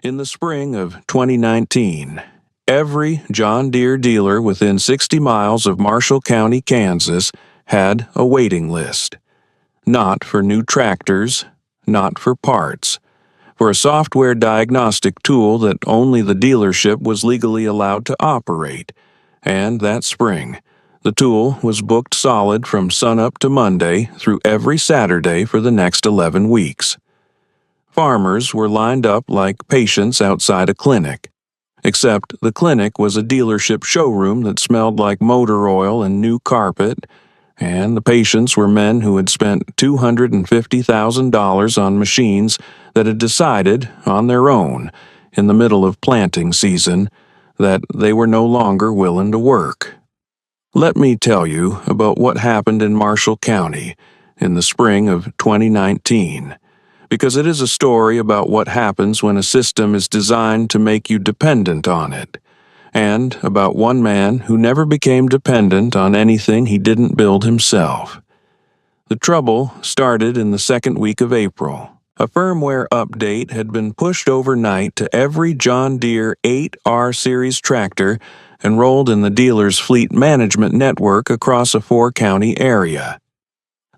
In the spring of 2019, every John Deere dealer within 60 miles of Marshall County, Kansas, had a waiting list. Not for new tractors, not for parts, for a software diagnostic tool that only the dealership was legally allowed to operate. And that spring, the tool was booked solid from sunup to Monday through every Saturday for the next 11 weeks. Farmers were lined up like patients outside a clinic, except the clinic was a dealership showroom that smelled like motor oil and new carpet, and the patients were men who had spent $250,000 on machines that had decided, on their own, in the middle of planting season, that they were no longer willing to work. Let me tell you about what happened in Marshall County in the spring of 2019. Because it is a story about what happens when a system is designed to make you dependent on it, and about one man who never became dependent on anything he didn't build himself. The trouble started in the second week of April. A firmware update had been pushed overnight to every John Deere 8R Series tractor enrolled in the dealer's fleet management network across a 4-county area.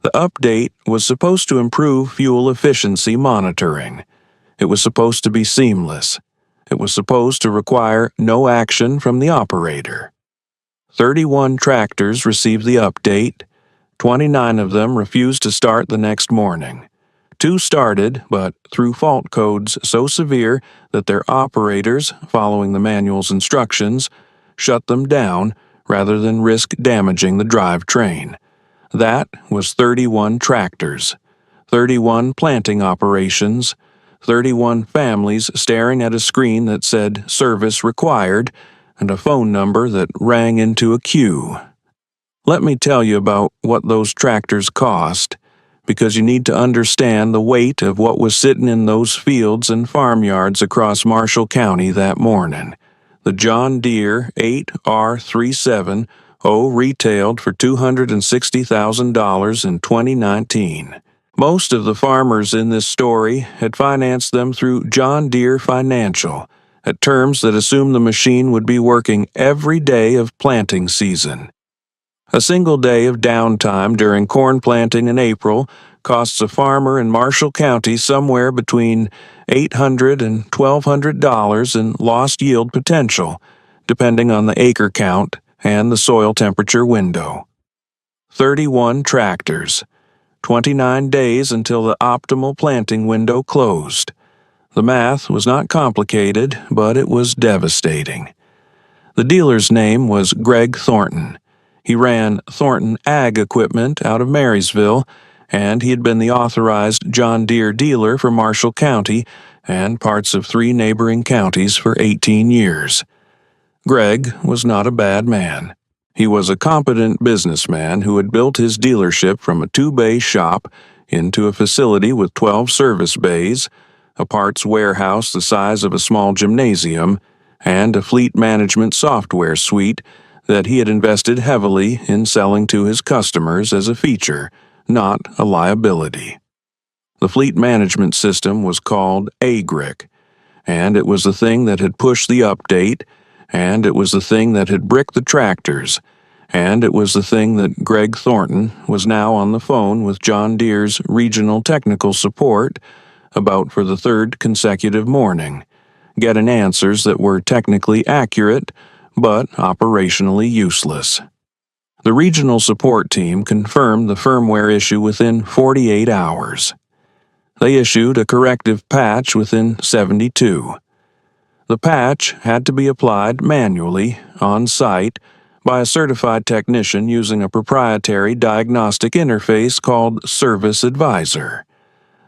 The update was supposed to improve fuel efficiency monitoring. It was supposed to be seamless. It was supposed to require no action from the operator. 31 tractors received the update. 29 of them refused to start the next morning. 2 started, but through fault codes so severe that their operators, following the manual's instructions, shut them down rather than risk damaging the drivetrain. That was 31 tractors, 31 planting operations, 31 families staring at a screen that said service required, and a phone number that rang into a queue. Let me tell you about what those tractors cost, because you need to understand the weight of what was sitting in those fields and farmyards across Marshall County that morning. The John Deere 8R37 retailed for $260,000 in 2019. Most of the farmers in this story had financed them through John Deere Financial, at terms that assumed the machine would be working every day of planting season. A single day of downtime during corn planting in April costs a farmer in Marshall County somewhere between $800 and $1,200 in lost yield potential, depending on the acre count and the soil temperature window. 31 tractors, 29 days until the optimal planting window closed. The math was not complicated, but it was devastating. The dealer's name was Greg Thornton. He ran Thornton Ag Equipment out of Marysville, and he had been the authorized John Deere dealer for Marshall County and parts of 3 neighboring counties for 18 years. Greg was not a bad man. He was a competent businessman who had built his dealership from a 2-bay shop into a facility with 12 service bays, a parts warehouse the size of a small gymnasium, and a fleet management software suite that he had invested heavily in selling to his customers as a feature, not a liability. The fleet management system was called AGRIC, and it was the thing that had pushed the update, and it was the thing that had bricked the tractors, and it was the thing that Greg Thornton was now on the phone with John Deere's regional technical support about for the 3rd consecutive morning, getting answers that were technically accurate but operationally useless. The regional support team confirmed the firmware issue within 48 hours. They issued a corrective patch within 72. The patch had to be applied manually, on site, by a certified technician using a proprietary diagnostic interface called Service Advisor.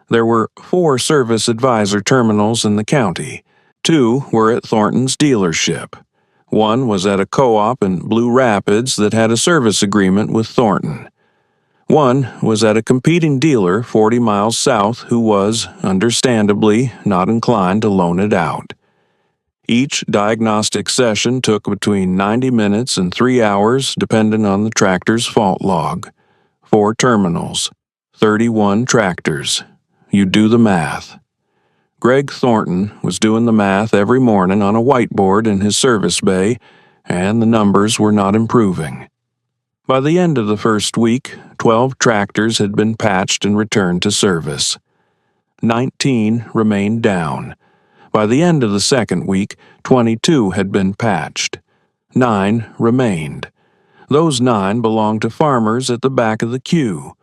There were 4 Service Advisor terminals in the county. 2 were at Thornton's dealership. 1 was at a co-op in Blue Rapids that had a service agreement with Thornton. 1 was at a competing dealer 40 miles south who was, understandably, not inclined to loan it out. Each diagnostic session took between 90 minutes and 3 hours, depending on the tractor's fault log. 4 terminals, 31 tractors. You do the math. Greg Thornton was doing the math every morning on a whiteboard in his service bay, and the numbers were not improving. By the end of the first week, 12 tractors had been patched and returned to service. 19 remained down. By the end of the second week, 22 had been patched. 9 remained. Those 9 belonged to farmers at the back of the queue.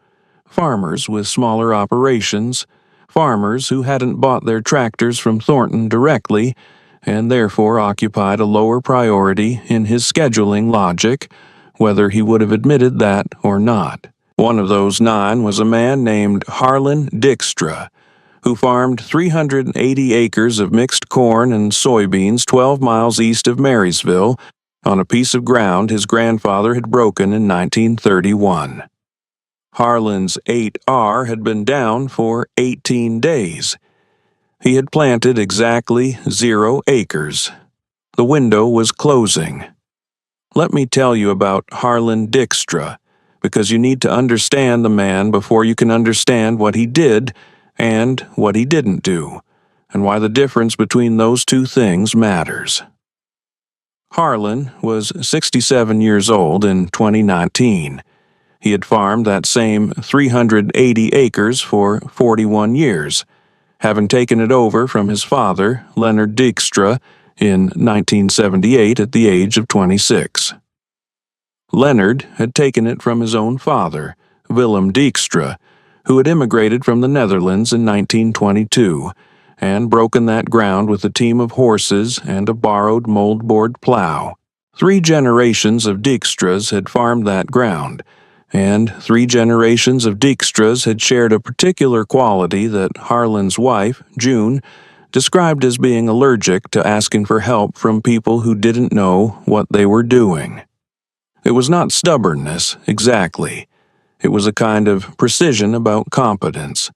Farmers with smaller operations, farmers who hadn't bought their tractors from Thornton directly and therefore occupied a lower priority in his scheduling logic, whether he would have admitted that or not. One of those 9 was a man named Harlan Dykstra, who farmed 380 acres of mixed corn and soybeans 12 miles east of Marysville on a piece of ground his grandfather had broken in 1931. Harlan's 8R had been down for 18 days. He had planted exactly 0 acres. The window was closing. Let me tell you about Harlan Dykstra, because you need to understand the man before you can understand what he did and what he didn't do, and why the difference between those two things matters. Harlan was 67 years old in 2019. He had farmed that same 380 acres for 41 years, having taken it over from his father, Leonard Dykstra, in 1978 at the age of 26. Leonard had taken it from his own father, Willem Dykstra, who had immigrated from the Netherlands in 1922 and broken that ground with a team of horses and a borrowed moldboard plow. 3 generations of Dykstras had farmed that ground, and 3 generations of Dykstras had shared a particular quality that Harlan's wife, June, described as being allergic to asking for help from people who didn't know what they were doing. It was not stubbornness, exactly. It was a kind of precision about competence.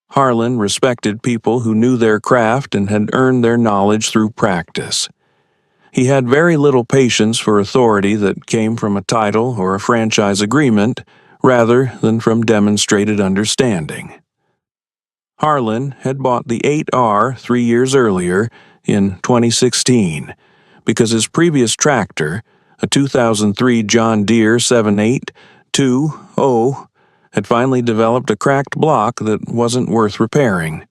Harlan respected people who knew their craft and had earned their knowledge through practice. He had very little patience for authority that came from a title or a franchise agreement rather than from demonstrated understanding. Harlan had bought the 8R 3 years earlier, in 2016, because his previous tractor, a 2003 John Deere 7820, had finally developed a cracked block that wasn't worth repairing.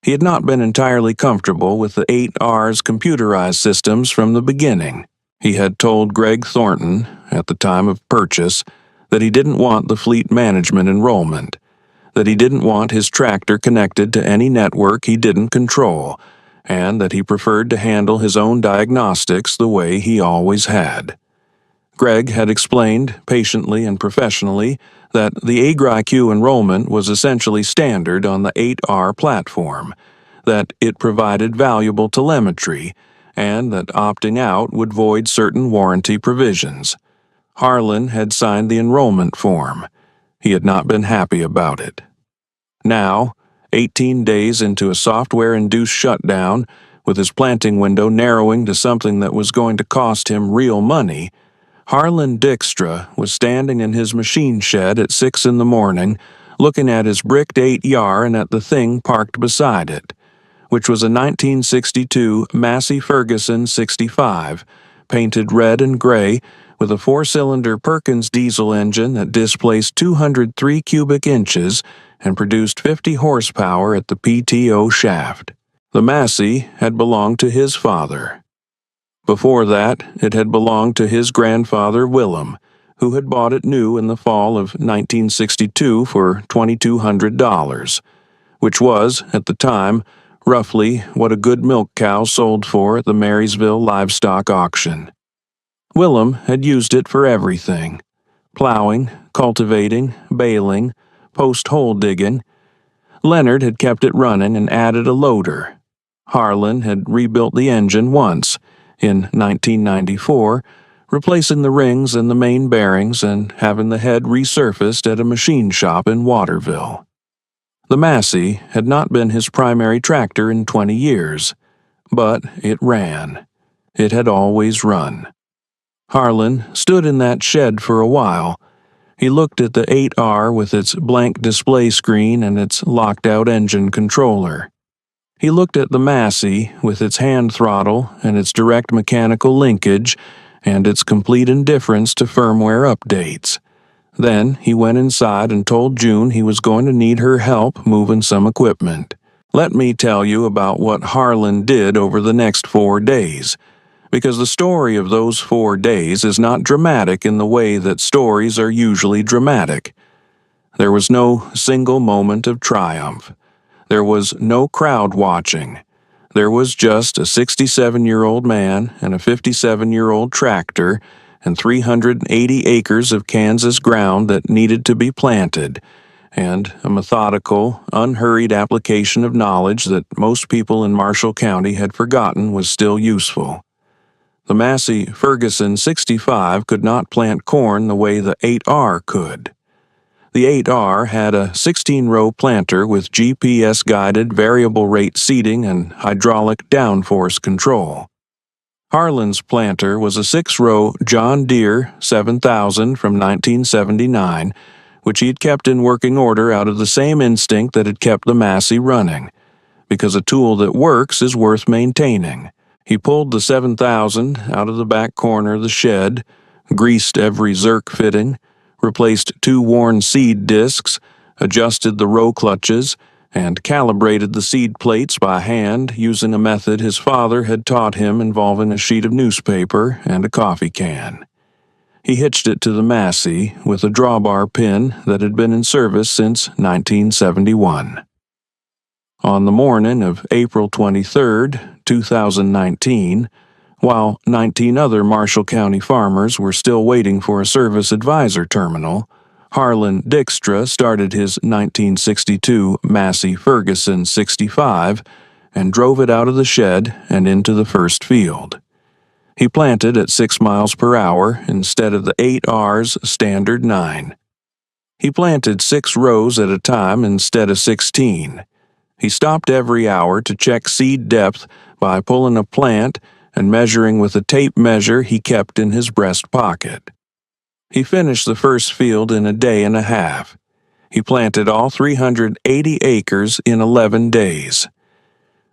He had not been entirely comfortable with the 8R's computerized systems from the beginning. He had told Greg Thornton, at the time of purchase, that he didn't want the fleet management enrollment, that he didn't want his tractor connected to any network he didn't control, and that he preferred to handle his own diagnostics the way he always had. Greg had explained, patiently and professionally, that the AgriQ enrollment was essentially standard on the 8R platform, that it provided valuable telemetry, and that opting out would void certain warranty provisions. Harlan had signed the enrollment form. He had not been happy about it. Now, 18 days into a software-induced shutdown, with his planting window narrowing to something that was going to cost him real money, Harlan Dykstra was standing in his machine shed at 6 in the morning, looking at his bricked 8R and at the thing parked beside it, which was a 1962 Massey Ferguson 65, painted red and gray, with a 4-cylinder Perkins diesel engine that displaced 203 cubic inches and produced 50 horsepower at the PTO shaft. The Massey had belonged to his father. Before that, it had belonged to his grandfather Willem, who had bought it new in the fall of 1962 for $2,200, which was, at the time, roughly what a good milk cow sold for at the Marysville livestock auction. Willem had used it for everything: plowing, cultivating, baling, post-hole digging. Leonard had kept it running and added a loader. Harlan had rebuilt the engine once, in 1994, replacing the rings and the main bearings and having the head resurfaced at a machine shop in Waterville. The Massey had not been his primary tractor in 20 years, but it ran. It had always run. Harlan stood in that shed for a while. He looked at the 8R with its blank display screen and its locked-out engine controller. He looked at the Massey with its hand throttle and its direct mechanical linkage and its complete indifference to firmware updates. Then he went inside and told June he was going to need her help moving some equipment. Let me tell you about what Harlan did over the next 4 days, because the story of those 4 days is not dramatic in the way that stories are usually dramatic. There was no single moment of triumph. There was no crowd watching. There was just a 67-year-old man and a 57-year-old tractor and 380 acres of Kansas ground that needed to be planted, and a methodical, unhurried application of knowledge that most people in Marshall County had forgotten was still useful. The Massey Ferguson 65 could not plant corn the way the 8R could. The 8R had a 16-row planter with GPS-guided variable rate seeding and hydraulic downforce control. Harlan's planter was a 6-row John Deere 7000 from 1979, which he had kept in working order out of the same instinct that had kept the Massey running, because a tool that works is worth maintaining. He pulled the 7000 out of the back corner of the shed, greased every Zerk fitting, replaced 2 worn seed discs, adjusted the row clutches, and calibrated the seed plates by hand using a method his father had taught him involving a sheet of newspaper and a coffee can. He hitched it to the Massey with a drawbar pin that had been in service since 1971. On the morning of April 23, 2019, while 19 other Marshall County farmers were still waiting for a service advisor terminal, Harlan Dykstra started his 1962 Massey Ferguson 65 and drove it out of the shed and into the first field. He planted at 6 miles per hour instead of the 8R's standard 9. He planted 6 rows at a time instead of 16. He stopped every hour to check seed depth by pulling a plant and measuring with a tape measure he kept in his breast pocket. He finished the first field in a day and a half. He planted all 380 acres in 11 days.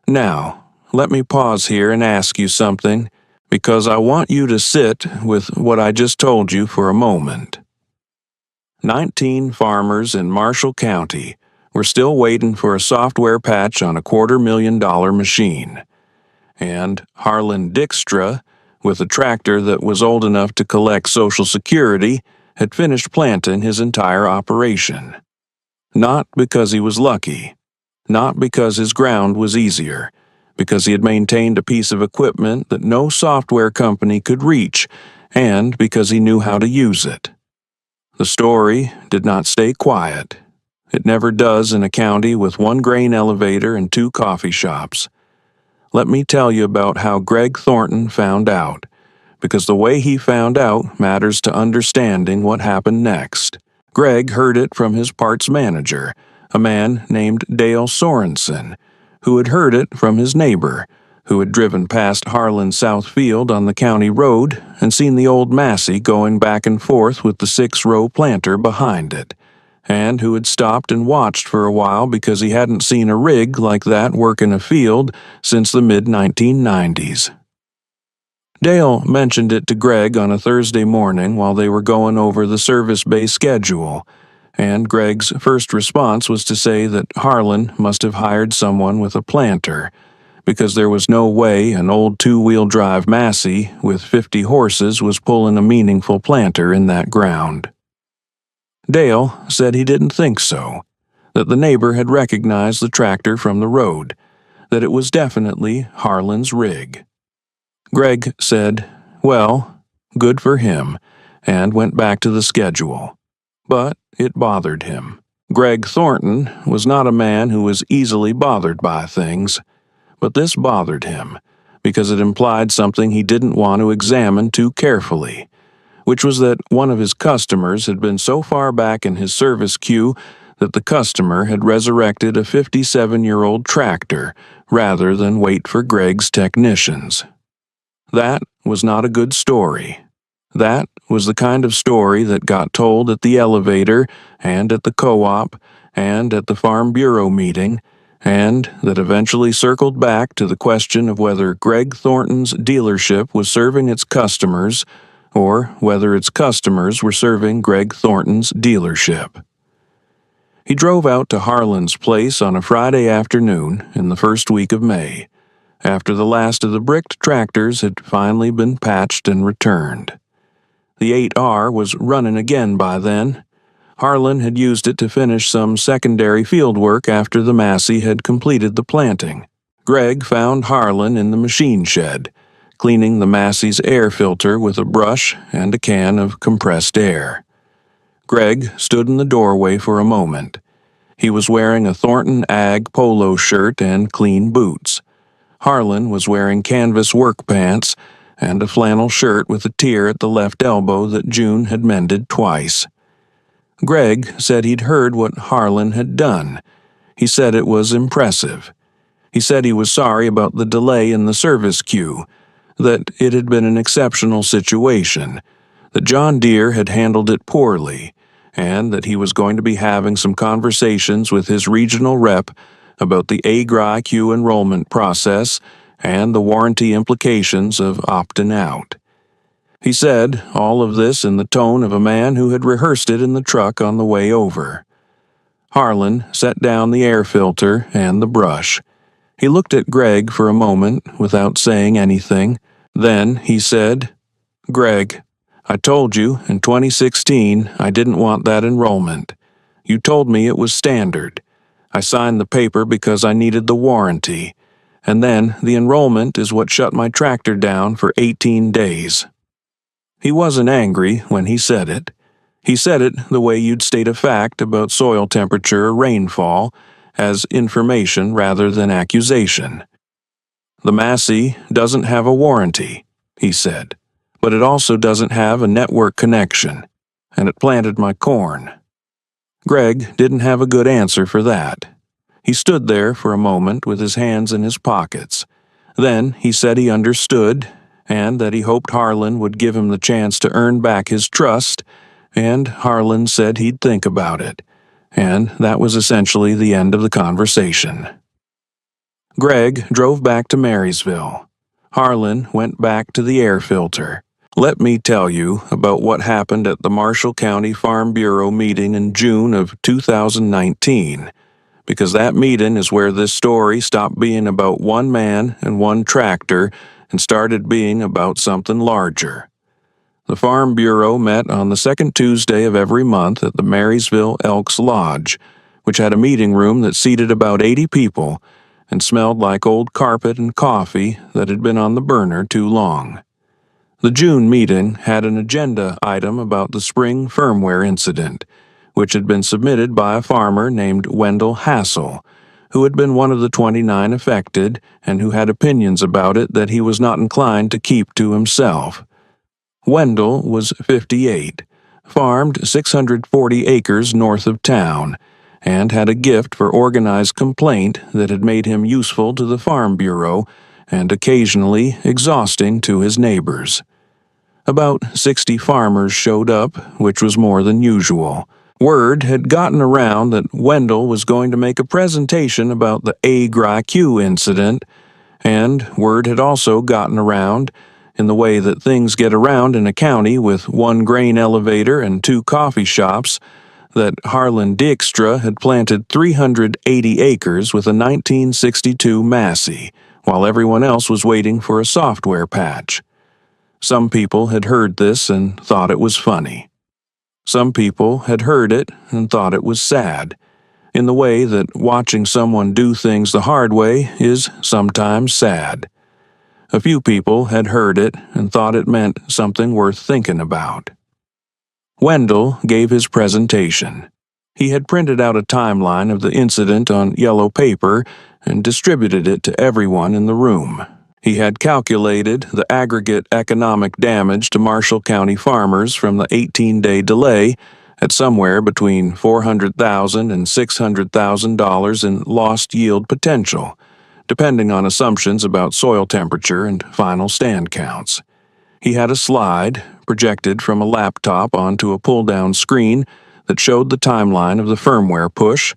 Now, let me pause here and ask you something, because I want you to sit with what I just told you for a moment. 19 farmers in Marshall County were still waiting for a software patch on a $250,000 machine. And Harlan Dykstra, with a tractor that was old enough to collect Social Security, had finished planting his entire operation. Not because he was lucky, not because his ground was easier, because he had maintained a piece of equipment that no software company could reach, and because he knew how to use it. The story did not stay quiet. It never does in a county with 1 grain elevator and 2 coffee shops. Let me tell you about how Greg Thornton found out, because the way he found out matters to understanding what happened next. Greg heard it from his parts manager, a man named Dale Sorensen, who had heard it from his neighbor, who had driven past Harlan's South Field on the county road and seen the old Massey going back and forth with the 6-row planter behind it, and who had stopped and watched for a while because he hadn't seen a rig like that work in a field since the mid-1990s. Dale mentioned it to Greg on a Thursday morning while they were going over the service bay schedule, and Greg's first response was to say that Harlan must have hired someone with a planter, because there was no way an old 2-wheel drive Massey with 50 horses was pulling a meaningful planter in that ground. Dale said he didn't think so, that the neighbor had recognized the tractor from the road, that it was definitely Harlan's rig. Greg said, well, good for him, and went back to the schedule. But it bothered him. Greg Thornton was not a man who was easily bothered by things, but this bothered him because it implied something he didn't want to examine too carefully, which was that one of his customers had been so far back in his service queue that the customer had resurrected a 57-year-old tractor rather than wait for Greg's technicians. That was not a good story. That was the kind of story that got told at the elevator and at the co-op and at the Farm Bureau meeting and that eventually circled back to the question of whether Greg Thornton's dealership was serving its customers or whether its customers were serving Greg Thornton's dealership. He drove out to Harlan's place on a Friday afternoon in the first week of May, after the last of the bricked tractors had finally been patched and returned. The 8R was running again by then. Harlan had used it to finish some secondary field work after the Massey had completed the planting. Greg found Harlan in the machine shed, cleaning the Massey's air filter with a brush and a can of compressed air. Greg stood in the doorway for a moment. He was wearing a Thornton Ag polo shirt and clean boots. Harlan was wearing canvas work pants and a flannel shirt with a tear at the left elbow that June had mended twice. Greg said he'd heard what Harlan had done. He said it was impressive. He said he was sorry about the delay in the service queue, that it had been an exceptional situation, that John Deere had handled it poorly, and that he was going to be having some conversations with his regional rep about the AGRI-Q enrollment process and the warranty implications of opting out. He said all of this in the tone of a man who had rehearsed it in the truck on the way over. Harlan set down the air filter and the brush. He looked at Greg for a moment without saying anything. Then he said, "Greg, I told you in 2016 I didn't want that enrollment. You told me it was standard. I signed the paper because I needed the warranty. And then the enrollment is what shut my tractor down for 18 days. He wasn't angry when he said it. He said it the way you'd state a fact about soil temperature or rainfall, as information rather than accusation. The Massey doesn't have a warranty, he said, but it also doesn't have a network connection, and it planted my corn. Greg didn't have a good answer for that. He stood there for a moment with his hands in his pockets. Then he said he understood, and that he hoped Harlan would give him the chance to earn back his trust, and Harlan said he'd think about it, and that was essentially the end of the conversation. Greg drove back to Marysville. Harlan went back to the air filter. Let me tell you about what happened at the Marshall County Farm Bureau meeting in June of 2019, because that meeting is where this story stopped being about one man and one tractor and started being about something larger. The Farm Bureau met on the second Tuesday of every month at the Marysville Elks Lodge, which had a meeting room that seated about 80 people and smelled like old carpet and coffee that had been on the burner too long. The June meeting had an agenda item about the spring firmware incident, which had been submitted by a farmer named Wendell Hassel, who had been one of the 29 affected and who had opinions about it that he was not inclined to keep to himself. Wendell was 58, farmed 640 acres north of town, and had a gift for organized complaint that had made him useful to the Farm Bureau and occasionally exhausting to his neighbors. About 60 farmers showed up, which was more than usual. Word had gotten around that Wendell was going to make a presentation about the AGRI-Q incident, and word had also gotten around, in the way that things get around in a county with one grain elevator and 2 coffee shops, that Harlan Dykstra had planted 380 acres with a 1962 Massey, while everyone else was waiting for a software patch. Some people had heard this and thought it was funny. Some people had heard it and thought it was sad, in the way that watching someone do things the hard way is sometimes sad. A few people had heard it and thought it meant something worth thinking about. Wendell gave his presentation. He had printed out a timeline of the incident on yellow paper and distributed it to everyone in the room. He had calculated the aggregate economic damage to Marshall County farmers from the 18-day delay at somewhere between $400,000 and $600,000 in lost yield potential, depending on assumptions about soil temperature and final stand counts. He had a slide projected from a laptop onto a pull-down screen that showed the timeline of the firmware push,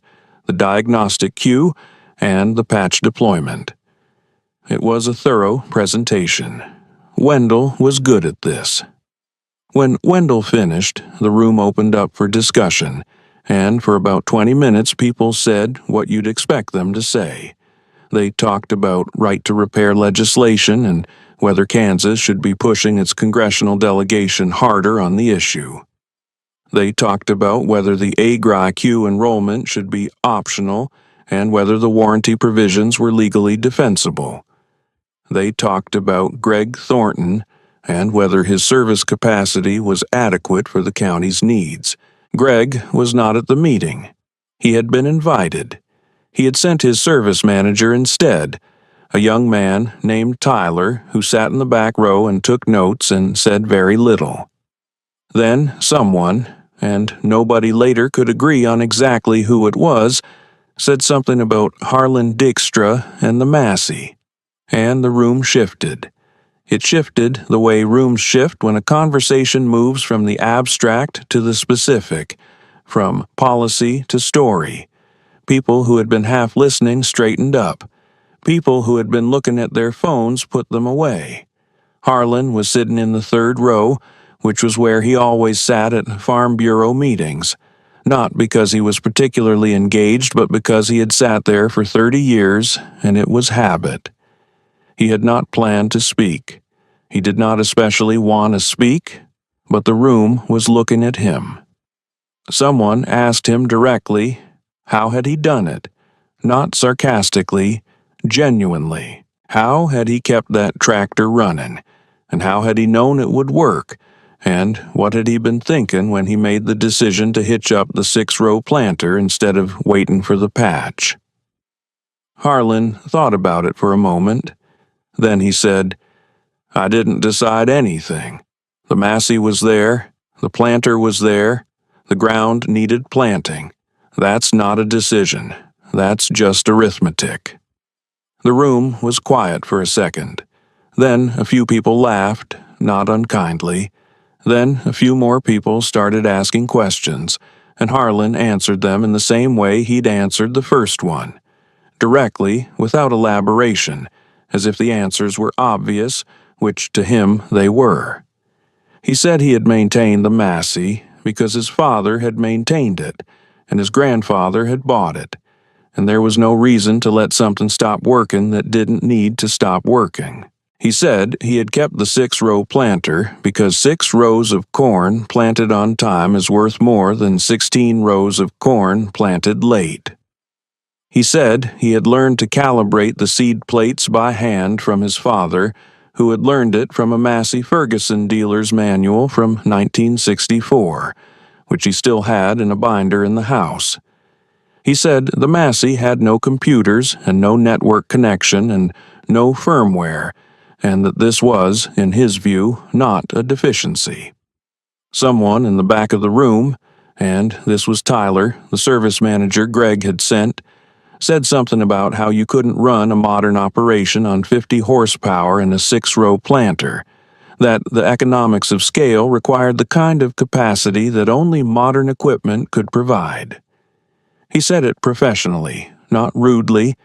the diagnostic queue, and the patch deployment. It was a thorough presentation. Wendell was good at this. When Wendell finished, the room opened up for discussion, and for about 20 minutes people said what you'd expect them to say. They talked about right-to-repair legislation and whether Kansas should be pushing its congressional delegation harder on the issue. They talked about whether the AGRI-Q enrollment should be optional and whether the warranty provisions were legally defensible. They talked about Greg Thornton and whether his service capacity was adequate for the county's needs. Greg was not at the meeting. He had been invited. He had sent his service manager instead, a young man named Tyler who sat in the back row and took notes and said very little. Then someone, and nobody later could agree on exactly who it was, said something about Harlan Dykstra and the Massey, and the room shifted. It shifted the way rooms shift when a conversation moves from the abstract to the specific, from policy to story. People who had been half listening straightened up. People who had been looking at their phones put them away. Harlan was sitting in the third row, which was where he always sat at Farm Bureau meetings, not because he was particularly engaged, but because he had sat there for 30 years, and it was habit. He had not planned to speak. He did not especially want to speak, but the room was looking at him. Someone asked him directly, how had he done it? Not sarcastically, genuinely. How had he kept that tractor running? And how had he known it would work? And what had he been thinking when he made the decision to hitch up the 6-row planter instead of waiting for the patch? Harlan thought about it for a moment. Then he said, I didn't decide anything. The Massey was there, the planter was there, the ground needed planting. That's not a decision. That's just arithmetic. The room was quiet for a second. Then a few people laughed, not unkindly. Then a few more people started asking questions, and Harlan answered them in the same way he'd answered the first one, directly, without elaboration, as if the answers were obvious, which to him they were. He said he had maintained the Massey because his father had maintained it, and his grandfather had bought it, and there was no reason to let something stop working that didn't need to stop working. He said he had kept the 6-row planter because 6 rows of corn planted on time is worth more than 16 rows of corn planted late. He said he had learned to calibrate the seed plates by hand from his father, who had learned it from a Massey Ferguson dealer's manual from 1964, which he still had in a binder in the house. He said the Massey had no computers and no network connection and no firmware, and that this was, in his view, not a deficiency. Someone in the back of the room, and this was Tyler, the service manager Greg had sent, said something about how you couldn't run a modern operation on 50 horsepower in a 6-row planter, that the economics of scale required the kind of capacity that only modern equipment could provide. He said it professionally, not rudely,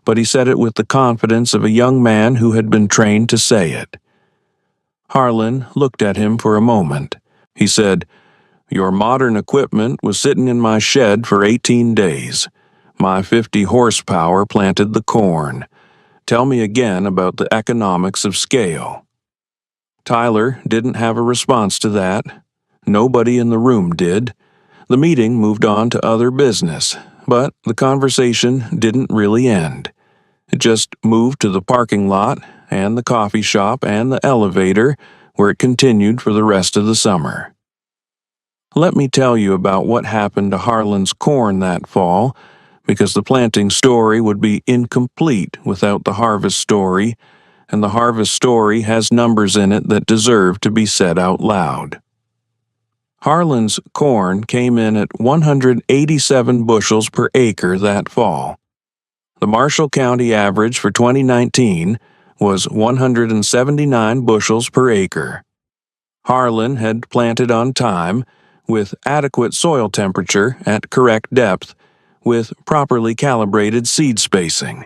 but he said it with the confidence of a young man who had been trained to say it. Harlan looked at him for a moment. He said, Your modern equipment was sitting in my shed for 18 days. My 50 horsepower planted the corn. Tell me again about the economics of scale. Tyler didn't have a response to that. Nobody in the room did. The meeting moved on to other business, but the conversation didn't really end. It just moved to the parking lot and the coffee shop and the elevator, where it continued for the rest of the summer. Let me tell you about what happened to Harlan's corn that fall, because the planting story would be incomplete without the harvest story, and the harvest story has numbers in it that deserve to be said out loud. Harlan's corn came in at 187 bushels per acre that fall. The Marshall County average for 2019 was 179 bushels per acre. Harlan had planted on time, with adequate soil temperature at correct depth, with properly calibrated seed spacing.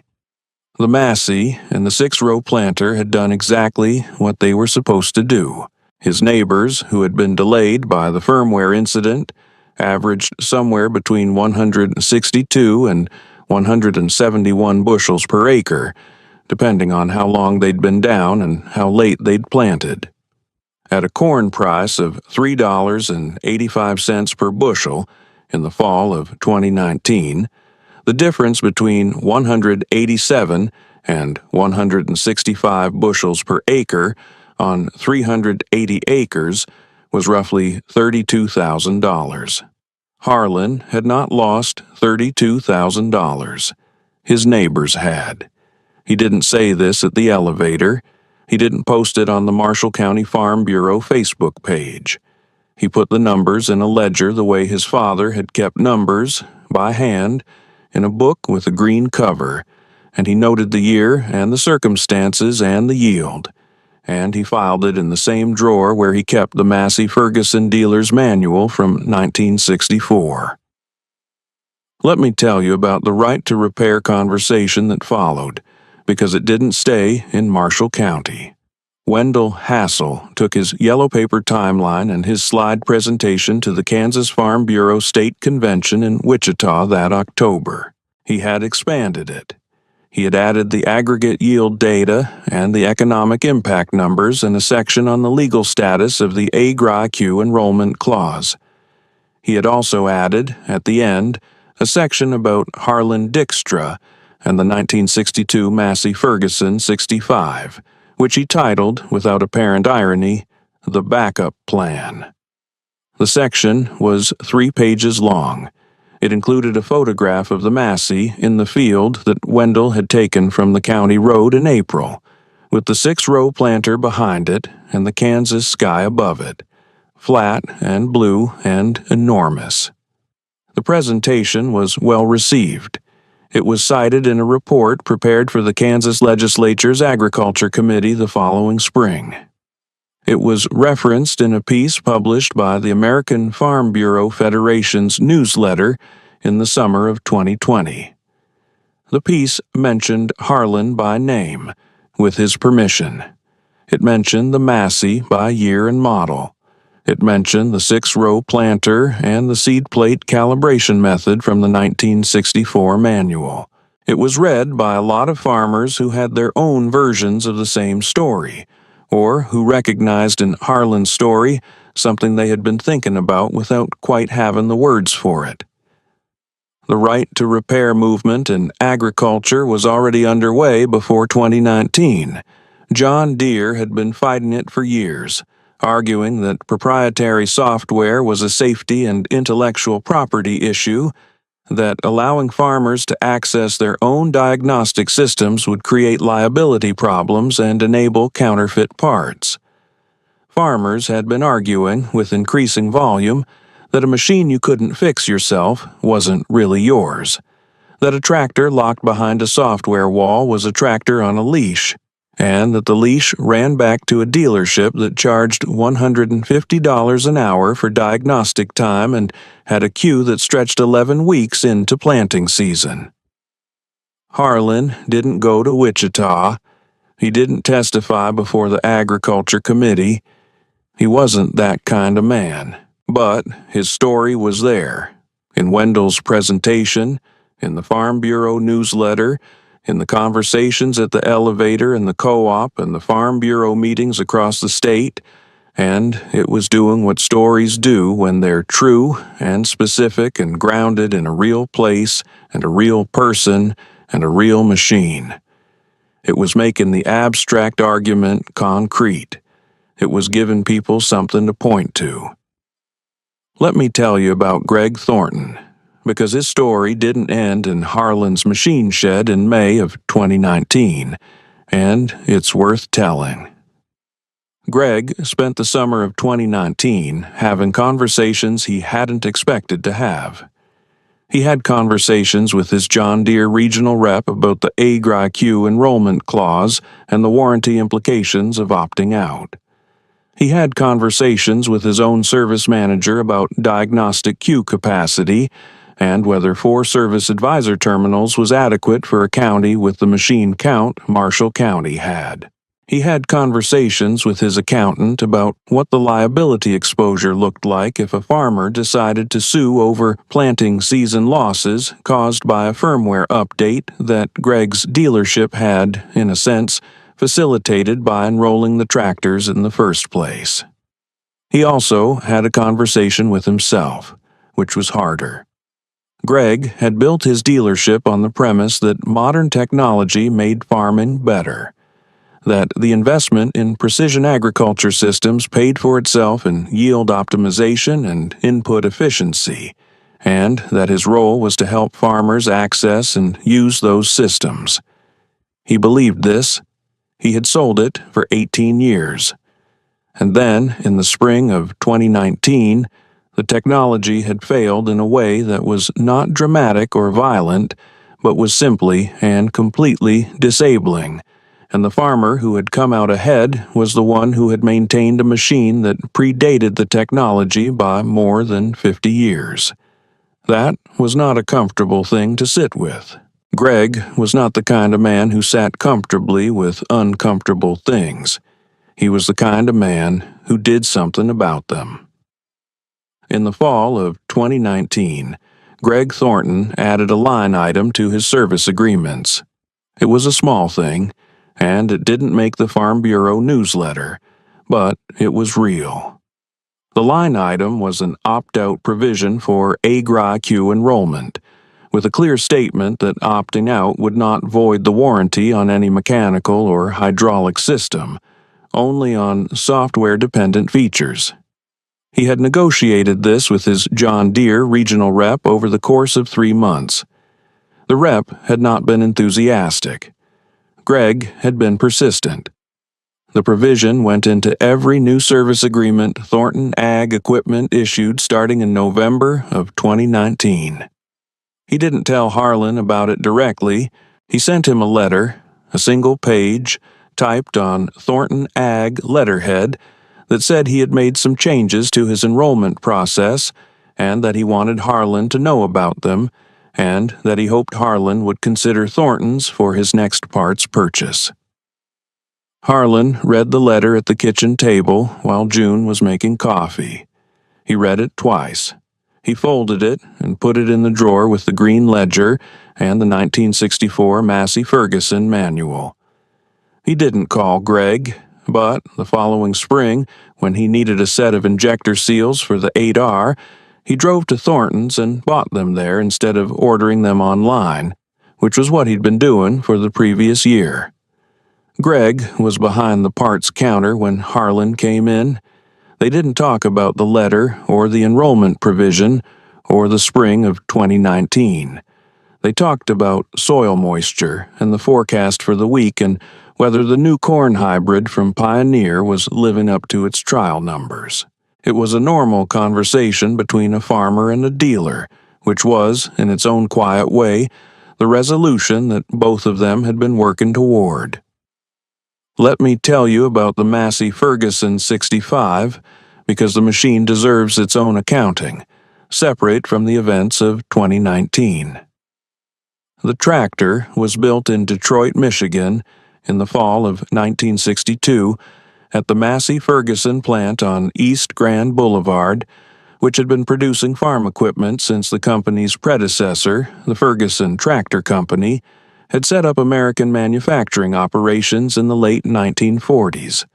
The Massey and the 6-row planter had done exactly what they were supposed to do. His neighbors, who had been delayed by the firmware incident, averaged somewhere between 162 and 171 bushels per acre, depending on how long they'd been down and how late they'd planted. At a corn price of $3.85 per bushel in the fall of 2019, the difference between 187 and 165 bushels per acre on 380 acres was roughly $32,000. Harlan had not lost $32,000. His neighbors had. He didn't say this at the elevator. He didn't post it on the Marshall County Farm Bureau Facebook page. He put the numbers in a ledger the way his father had kept numbers, by hand, in a book with a green cover, and he noted the year and the circumstances and the yield, and he filed it in the same drawer where he kept the Massey Ferguson dealer's manual from 1964. Let me tell you about the right to repair conversation that followed, because it didn't stay in Marshall County. Wendell Hassel took his yellow paper timeline and his slide presentation to the Kansas Farm Bureau State Convention in Wichita that October. He had expanded it. He had added the aggregate yield data and the economic impact numbers and a section on the legal status of the AGRI-Q enrollment clause. He had also added, at the end, a section about Harlan Dykstra and the 1962 Massey Ferguson 65, which he titled, without apparent irony, The Backup Plan. The section was 3 pages long. It included a photograph of the Massey in the field that Wendell had taken from the county road in April, with the 6-row planter behind it and the Kansas sky above it, flat and blue and enormous. The presentation was well received. It was cited in a report prepared for the Kansas Legislature's Agriculture Committee the following spring. It was referenced in a piece published by the American Farm Bureau Federation's newsletter in the summer of 2020. The piece mentioned Harlan by name, with his permission. It mentioned the Massey by year and model. It mentioned the 6-row planter and the seed plate calibration method from the 1964 manual. It was read by a lot of farmers who had their own versions of the same story, or who recognized in Harlan's story something they had been thinking about without quite having the words for it. The right to repair movement in agriculture was already underway before 2019. John Deere had been fighting it for years, arguing that proprietary software was a safety and intellectual property issue, that allowing farmers to access their own diagnostic systems would create liability problems and enable counterfeit parts. Farmers had been arguing, with increasing volume, that a machine you couldn't fix yourself wasn't really yours, that a tractor locked behind a software wall was a tractor on a leash, and that the leash ran back to a dealership that charged $150 an hour for diagnostic time and had a queue that stretched 11 weeks into planting season. Harlan didn't go to Wichita. He didn't testify before the Agriculture Committee. He wasn't that kind of man. But his story was there, in Wendell's presentation, in the Farm Bureau newsletter, in the conversations at the elevator in the co-op and the Farm Bureau meetings across the state, and it was doing what stories do when they're true and specific and grounded in a real place and a real person and a real machine. It was making the abstract argument concrete. It was giving people something to point to. Let me tell you about Greg Thornton, because his story didn't end in Harlan's machine shed in May of 2019, and it's worth telling. Greg spent the summer of 2019 having conversations he hadn't expected to have. He had conversations with his John Deere regional rep about the AGRI-Q enrollment clause and the warranty implications of opting out. He had conversations with his own service manager about diagnostic queue capacity and whether 4 service advisor terminals was adequate for a county with the machine count Marshall County had. He had conversations with his accountant about what the liability exposure looked like if a farmer decided to sue over planting season losses caused by a firmware update that Greg's dealership had, in a sense, facilitated by enrolling the tractors in the first place. He also had a conversation with himself, which was harder. Greg had built his dealership on the premise that modern technology made farming better, that the investment in precision agriculture systems paid for itself in yield optimization and input efficiency, and that his role was to help farmers access and use those systems. He believed this. He had sold it for 18 years. And then, in the spring of 2019, the technology had failed in a way that was not dramatic or violent, but was simply and completely disabling, and the farmer who had come out ahead was the one who had maintained a machine that predated the technology by more than 50 years. That was not a comfortable thing to sit with. Greg was not the kind of man who sat comfortably with uncomfortable things. He was the kind of man who did something about them. In the fall of 2019, Greg Thornton added a line item to his service agreements. It was a small thing, and it didn't make the Farm Bureau newsletter, but it was real. The line item was an opt-out provision for AgriQ enrollment, with a clear statement that opting out would not void the warranty on any mechanical or hydraulic system, only on software-dependent features. He had negotiated this with his John Deere regional rep over the course of 3 months. The rep had not been enthusiastic. Greg had been persistent. The provision went into every new service agreement Thornton Ag Equipment issued starting in November of 2019. He didn't tell Harlan about it directly. He sent him a letter, a single page, typed on Thornton Ag letterhead, that said he had made some changes to his enrollment process and that he wanted Harlan to know about them, and that he hoped Harlan would consider Thornton's for his next parts purchase. Harlan read the letter at the kitchen table while June was making coffee. He read it twice. He folded it and put it in the drawer with the green ledger and the 1964 Massey Ferguson manual. He didn't call Greg, but the following spring, when he needed a set of injector seals for the 8R, he drove to Thornton's and bought them there instead of ordering them online, which was what he'd been doing for the previous year. Greg was behind the parts counter when Harlan came in. They didn't talk about the letter or the enrollment provision or the spring of 2019. They talked about soil moisture and the forecast for the week and whether the new corn hybrid from Pioneer was living up to its trial numbers. It was a normal conversation between a farmer and a dealer, which was, in its own quiet way, the resolution that both of them had been working toward. Let me tell you about the Massey Ferguson 65, because the machine deserves its own accounting, separate from the events of 2019. The tractor was built in Detroit, Michigan, in the fall of 1962, at the Massey Ferguson plant on East Grand Boulevard, which had been producing farm equipment since the company's predecessor, the Ferguson Tractor Company, had set up American manufacturing operations in the late 1940s.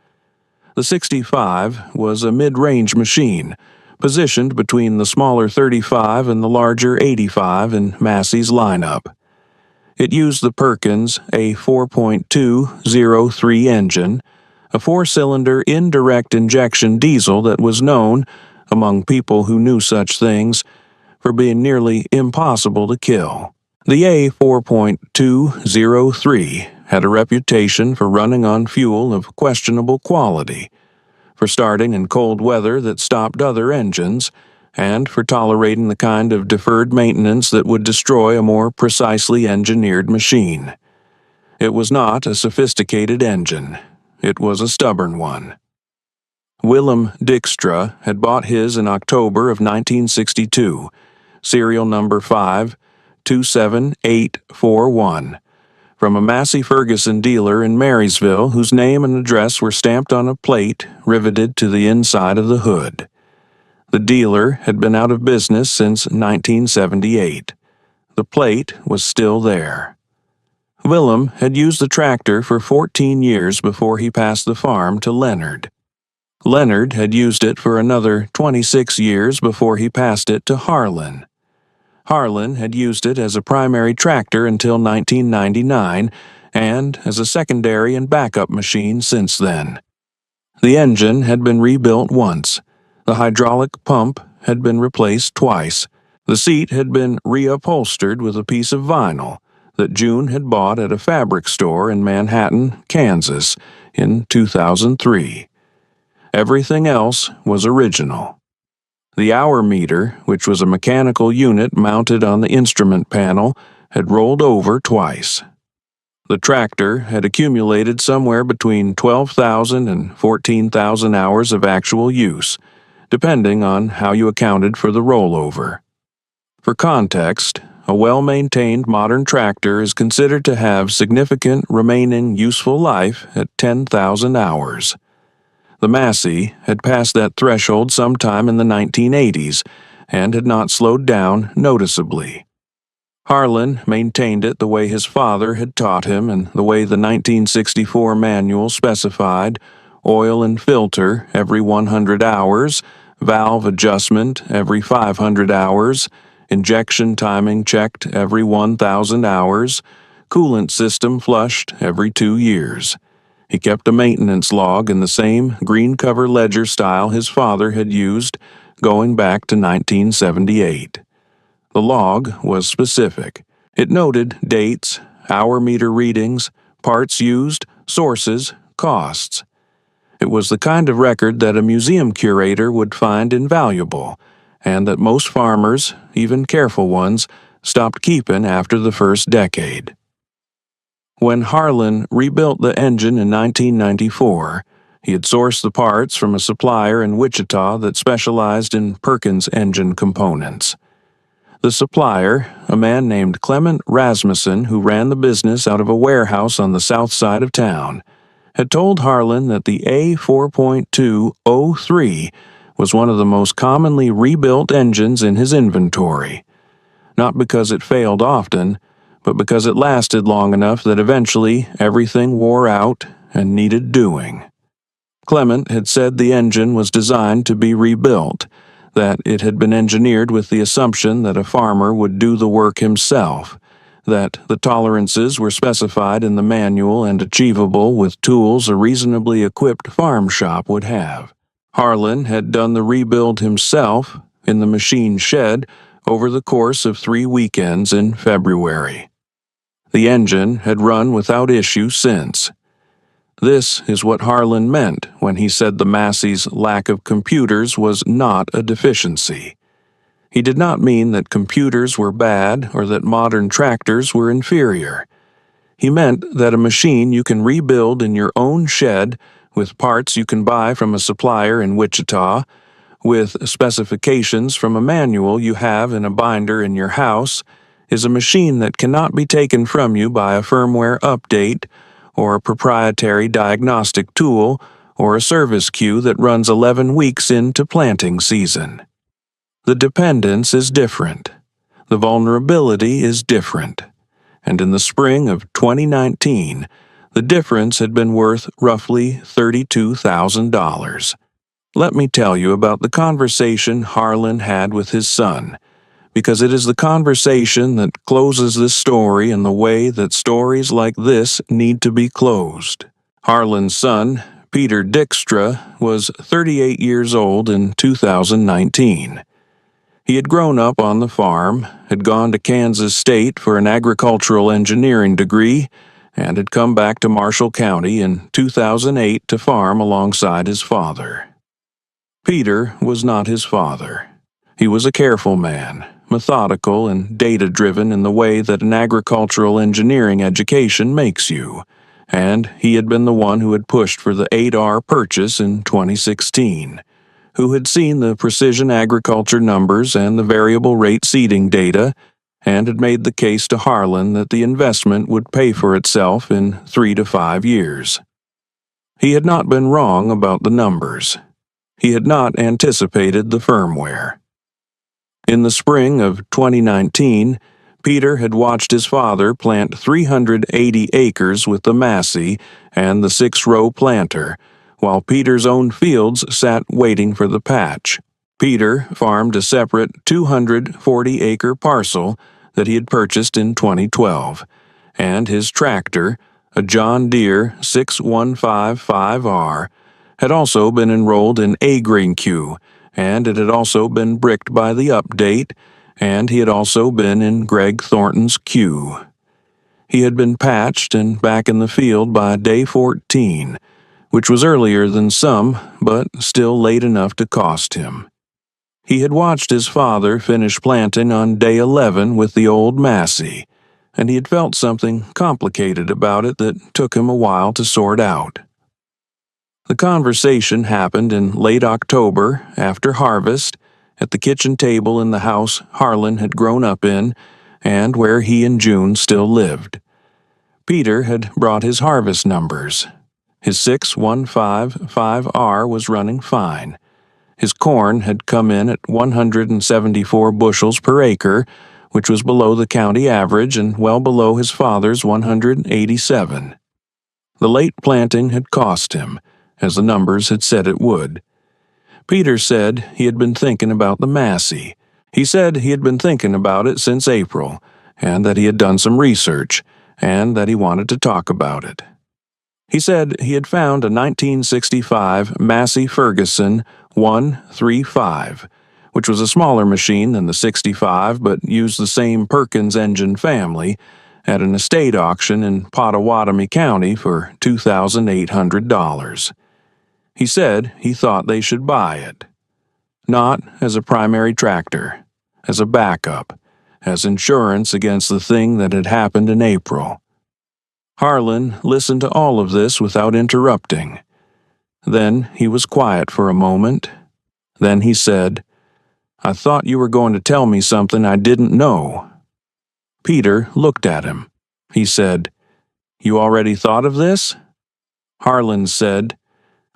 The 65 was a mid-range machine, positioned between the smaller 35 and the larger 85 in Massey's lineup. It used the Perkins A4.203 engine, a 4-cylinder indirect injection diesel that was known, among people who knew such things, for being nearly impossible to kill. The A4.203 had a reputation for running on fuel of questionable quality, for starting in cold weather that stopped other engines, and for tolerating the kind of deferred maintenance that would destroy a more precisely engineered machine. It was not a sophisticated engine. It was a stubborn one. Willem Dijkstra had bought his in October of 1962, serial number 527841, from a Massey Ferguson dealer in Marysville whose name and address were stamped on a plate riveted to the inside of the hood. The dealer had been out of business since 1978. The plate was still there. Willem had used the tractor for 14 years before he passed the farm to Leonard. Leonard had used it for another 26 years before he passed it to Harlan. Harlan had used it as a primary tractor until 1999 and as a secondary and backup machine since then. The engine had been rebuilt once. The hydraulic pump had been replaced twice. The seat had been reupholstered with a piece of vinyl that June had bought at a fabric store in Manhattan, Kansas, in 2003. Everything else was original. The hour meter, which was a mechanical unit mounted on the instrument panel, had rolled over twice. The tractor had accumulated somewhere between 12,000 and 14,000 hours of actual use, depending on how you accounted for the rollover. For context, a well-maintained modern tractor is considered to have significant remaining useful life at 10,000 hours. The Massey had passed that threshold sometime in the 1980s and had not slowed down noticeably. Harlan maintained it the way his father had taught him and the way the 1964 manual specified: oil and filter every 100 hours, valve adjustment every 500 hours, injection timing checked every 1,000 hours, coolant system flushed every 2 years. He kept a maintenance log in the same green cover ledger style his father had used, going back to 1978. The log was specific. It noted dates, hour meter readings, parts used, sources, costs. It was the kind of record that a museum curator would find invaluable, and that most farmers, even careful ones, stopped keeping after the first decade. When Harlan rebuilt the engine in 1994, he had sourced the parts from a supplier in Wichita that specialized in Perkins engine components. The supplier, a man named Clement Rasmussen who ran the business out of a warehouse on the south side of town, had told Harlan that the A4.203 was one of the most commonly rebuilt engines in his inventory, not because it failed often, but because it lasted long enough that eventually everything wore out and needed doing. Clement had said the engine was designed to be rebuilt, that it had been engineered with the assumption that a farmer would do the work himself, that the tolerances were specified in the manual and achievable with tools a reasonably equipped farm shop would have. Harlan had done the rebuild himself in the machine shed over the course of 3 weekends in February. The engine had run without issue since. This is what Harlan meant when he said the Massey's lack of computers was not a deficiency. He did not mean that computers were bad or that modern tractors were inferior. He meant that a machine you can rebuild in your own shed with parts you can buy from a supplier in Wichita, with specifications from a manual you have in a binder in your house, is a machine that cannot be taken from you by a firmware update or a proprietary diagnostic tool or a service queue that runs 11 weeks into planting season. The dependence is different. The vulnerability is different. And in the spring of 2019, the difference had been worth roughly $32,000. Let me tell you about the conversation Harlan had with his son, because it is the conversation that closes this story in the way that stories like this need to be closed. Harlan's son, Peter Dykstra, was 38 years old in 2019. He had grown up on the farm, had gone to Kansas State for an agricultural engineering degree, and had come back to Marshall County in 2008 to farm alongside his father. Peter was not his father. He was a careful man, methodical and data-driven in the way that an agricultural engineering education makes you, and he had been the one who had pushed for the 8R purchase in 2016, who had seen the precision agriculture numbers and the variable rate seeding data, and had made the case to Harlan that the investment would pay for itself in 3 to 5 years. He had not been wrong about the numbers. He had not anticipated the firmware. In the spring of 2019, Peter had watched his father plant 380 acres with the Massey and the 6-row planter, while Peter's own fields sat waiting for the patch. Peter farmed a separate 240-acre parcel that he had purchased in 2012, and his tractor, a John Deere 6155R, had also been enrolled in A grain queue, and it had also been bricked by the update, and he had also been in Greg Thornton's queue. He had been patched and back in the field by day 14, which was earlier than some, but still late enough to cost him. He had watched his father finish planting on day 11 with the old Massey, and he had felt something complicated about it that took him a while to sort out. The conversation happened in late October, after harvest, at the kitchen table in the house Harlan had grown up in, and where he and June still lived. Peter had brought his harvest numbers. His 6155R was running fine. His corn had come in at 174 bushels per acre, which was below the county average and well below his father's 187. The late planting had cost him, as the numbers had said it would. Peter said he had been thinking about the Massey. He said he had been thinking about it since April, and that he had done some research, and that he wanted to talk about it. He said he had found a 1965 Massey Ferguson 135, which was a smaller machine than the 65 but used the same Perkins engine family, at an estate auction in Pottawatomie County for $2,800. He said he thought they should buy it. Not as a primary tractor, as a backup, as insurance against the thing that had happened in April. Harlan listened to all of this without interrupting. Then he was quiet for a moment. Then he said, "I thought you were going to tell me something I didn't know." Peter looked at him. He said, "You already thought of this?" Harlan said,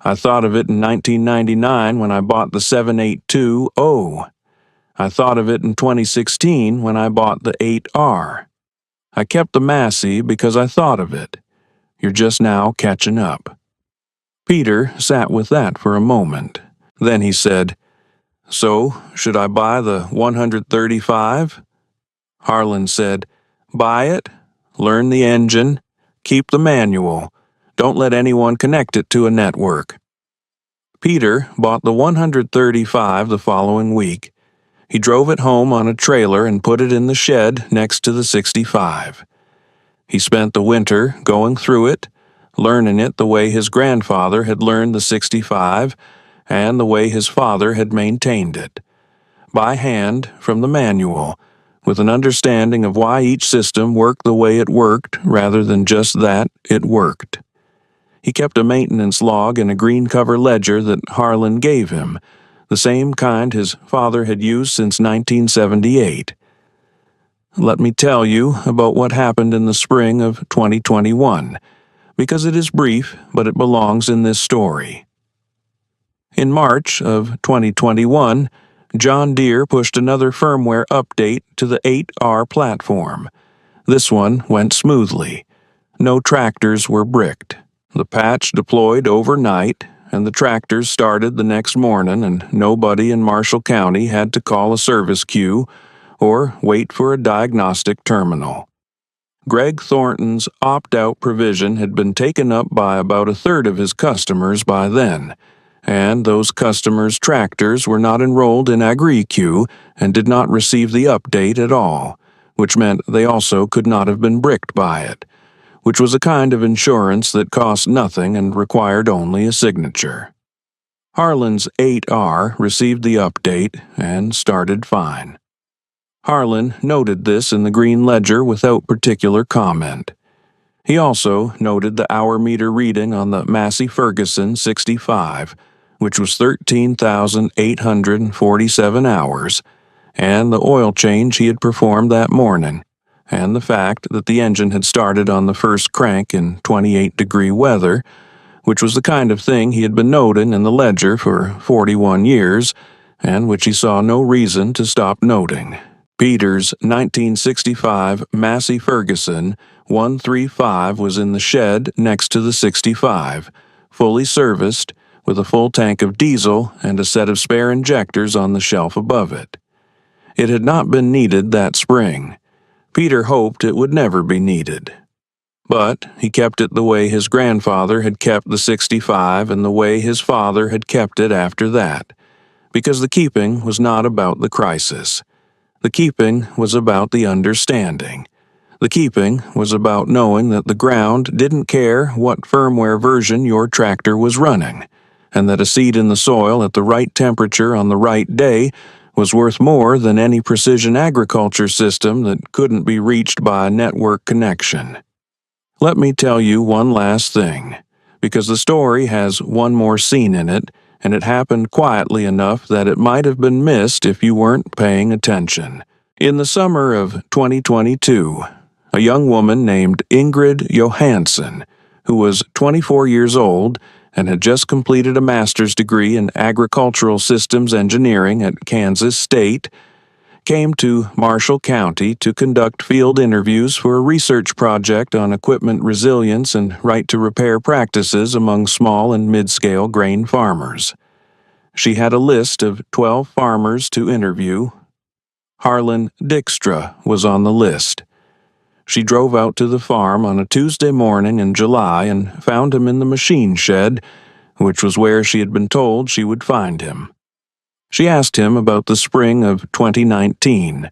"I thought of it in 1999 when I bought the 782O. I thought of it in 2016 when I bought the 8R. I kept the Massey because I thought of it. You're just now catching up." Peter sat with that for a moment. Then he said, "So, should I buy the 135? Harlan said, "Buy it, learn the engine, keep the manual. Don't let anyone connect it to a network." Peter bought the 135 the following week. He drove it home on a trailer and put it in the shed next to the 65. He spent the winter going through it, learning it the way his grandfather had learned the 65 and the way his father had maintained it, by hand from the manual, with an understanding of why each system worked the way it worked rather than just that it worked. He kept a maintenance log in a green cover ledger that Harlan gave him, the same kind his father had used since 1978. Let me tell you about what happened in the spring of 2021, because it is brief, but it belongs in this story. In March of 2021, John Deere pushed another firmware update to the 8R platform. This one went smoothly. No tractors were bricked. The patch deployed overnight, and the tractors started the next morning, and nobody in Marshall County had to call a service queue or wait for a diagnostic terminal. Greg Thornton's opt-out provision had been taken up by about a third of his customers by then, and those customers' tractors were not enrolled in AgriQ and did not receive the update at all, which meant they also could not have been bricked by it, which was a kind of insurance that cost nothing and required only a signature. Harlan's 8R received the update and started fine. Harlan noted this in the green ledger without particular comment. He also noted the hour meter reading on the Massey Ferguson 65, which was 13,847 hours, and the oil change he had performed that morning, and the fact that the engine had started on the first crank in 28-degree weather, which was the kind of thing he had been noting in the ledger for 41 years, and which he saw no reason to stop noting. Peter's 1965 Massey Ferguson 135 was in the shed next to the 65, fully serviced, with a full tank of diesel and a set of spare injectors on the shelf above it. It had not been needed that spring. Peter hoped it would never be needed. But he kept it the way his grandfather had kept the 65 and the way his father had kept it after that, because the keeping was not about the crisis. The keeping was about the understanding. The keeping was about knowing that the ground didn't care what firmware version your tractor was running, and that a seed in the soil at the right temperature on the right day was worth more than any precision agriculture system that couldn't be reached by a network connection. Let me tell you one last thing, because the story has one more scene in it, and it happened quietly enough that it might have been missed if you weren't paying attention. In the summer of 2022, a young woman named Ingrid Johansson, who was 24 years old and had just completed a master's degree in agricultural systems engineering at Kansas State, came to Marshall County to conduct field interviews for a research project on equipment resilience and right-to-repair practices among small and mid-scale grain farmers. She had a list of 12 farmers to interview. Harlan Dykstra was on the list. She drove out to the farm on a Tuesday morning in July and found him in the machine shed, which was where she had been told she would find him. She asked him about the spring of 2019.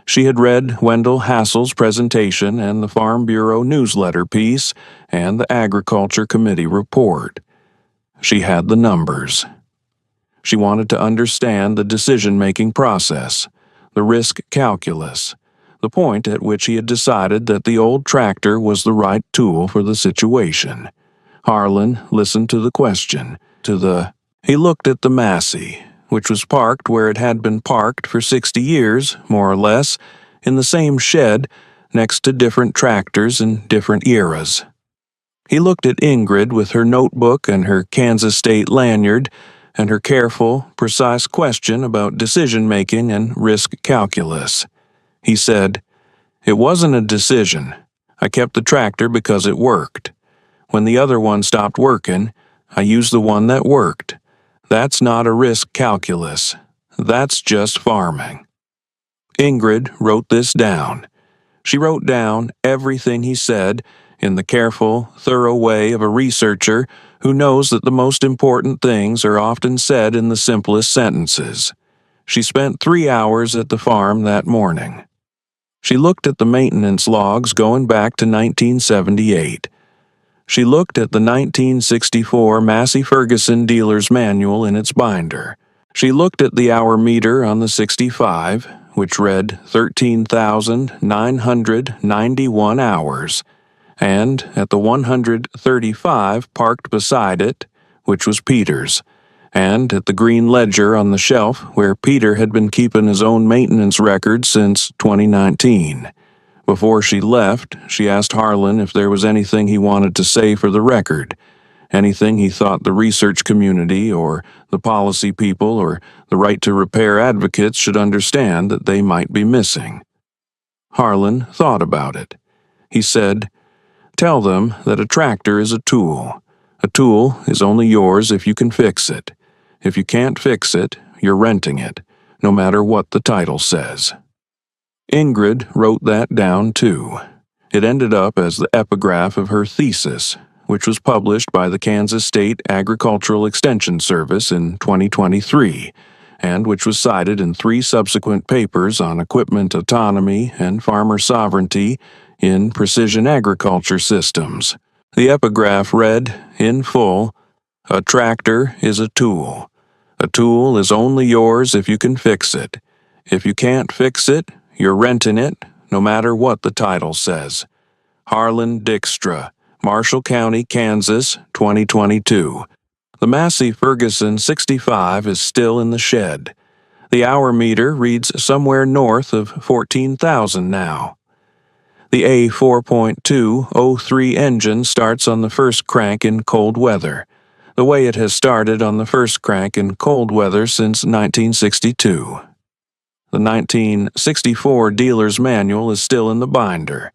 She had read Wendell Hassel's presentation and the Farm Bureau newsletter piece and the Agriculture Committee report. She had the numbers. She wanted to understand the decision-making process, the risk calculus, the point at which he had decided that the old tractor was the right tool for the situation. Harlan listened to the question, He looked at the Massey, which was parked where it had been parked for 60 years, more or less, in the same shed, next to different tractors in different eras. He looked at Ingrid with her notebook and her Kansas State lanyard, and her careful, precise question about decision-making and risk calculus. He said, "It wasn't a decision. I kept the tractor because it worked. When the other one stopped working, I used the one that worked. That's not a risk calculus. That's just farming." Ingrid wrote this down. She wrote down everything he said in the careful, thorough way of a researcher who knows that the most important things are often said in the simplest sentences. She spent 3 hours at the farm that morning. She looked at the maintenance logs going back to 1978. She looked at the 1964 Massey Ferguson dealer's manual in its binder. She looked at the hour meter on the 65, which read 13,991 hours, and at the 135 parked beside it, which was Peter's, and at the green ledger on the shelf where Peter had been keeping his own maintenance record since 2019. Before she left, she asked Harlan if there was anything he wanted to say for the record, anything he thought the research community or the policy people or the right-to-repair advocates should understand that they might be missing. Harlan thought about it. He said, "Tell them that a tractor is a tool. A tool is only yours if you can fix it. If you can't fix it, you're renting it, no matter what the title says." Ingrid wrote that down too. It ended up as the epigraph of her thesis, which was published by the Kansas State Agricultural Extension Service in 2023, and which was cited in 3 subsequent papers on equipment autonomy and farmer sovereignty in precision agriculture systems. The epigraph read, in full, "A tractor is a tool. A tool is only yours if you can fix it. If you can't fix it, you're renting it, no matter what the title says." Harlan Dykstra, Marshall County, Kansas, 2022. The Massey Ferguson 65 is still in the shed. The hour meter reads somewhere north of 14,000 now. The A4.203 engine starts on the first crank in cold weather, the way it has started on the first crank in cold weather since 1962. The 1964 dealer's manual is still in the binder.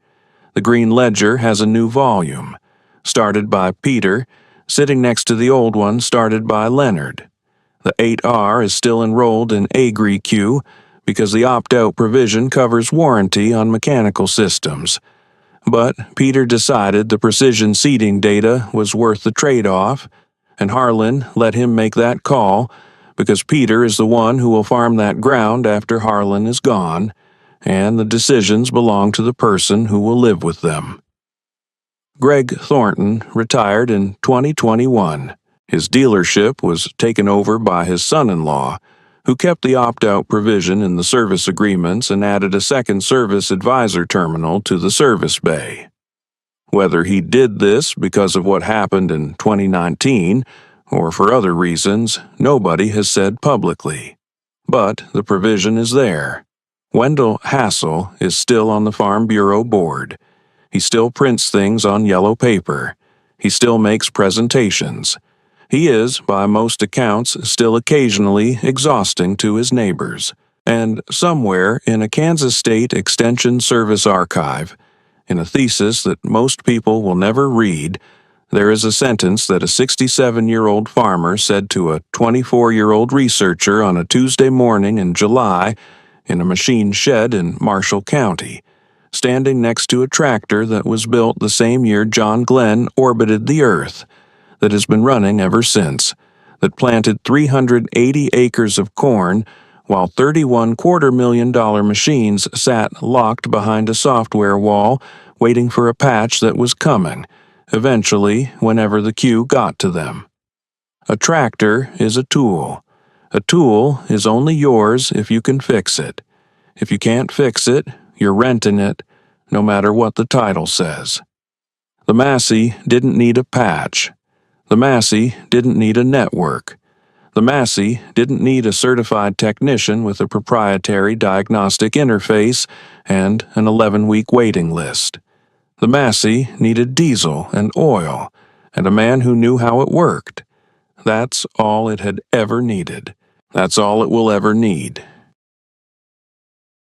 The green ledger has a new volume, started by Peter, sitting next to the old one started by Leonard. The 8R is still enrolled in Agri-Q because the opt-out provision covers warranty on mechanical systems. But Peter decided the precision seeding data was worth the trade-off, and Harlan let him make that call because Peter is the one who will farm that ground after Harlan is gone, and the decisions belong to the person who will live with them. Greg Thornton retired in 2021. His dealership was taken over by his son-in-law, who kept the opt-out provision in the service agreements and added a second service advisor terminal to the service bay. Whether he did this because of what happened in 2019 or for other reasons, nobody has said publicly. But the provision is there. Wendell Hassel is still on the Farm Bureau board. He still prints things on yellow paper. He still makes presentations. He is, by most accounts, still occasionally exhausting to his neighbors. And somewhere in a Kansas State Extension Service archive, in a thesis that most people will never read, there is a sentence that a 67-year-old farmer said to a 24-year-old researcher on a Tuesday morning in July in a machine shed in Marshall County, standing next to a tractor that was built the same year John Glenn orbited the Earth, that has been running ever since, that planted 380 acres of corn while $31 $250,000 machines sat locked behind a software wall waiting for a patch that was coming, eventually whenever the queue got to them. A tractor is a tool. A tool is only yours if you can fix it. If you can't fix it, you're renting it, no matter what the title says. The Massey didn't need a patch. The Massey didn't need a network. The Massey didn't need a certified technician with a proprietary diagnostic interface and an 11-week waiting list. The Massey needed diesel and oil and a man who knew how it worked. That's all it had ever needed. That's all it will ever need.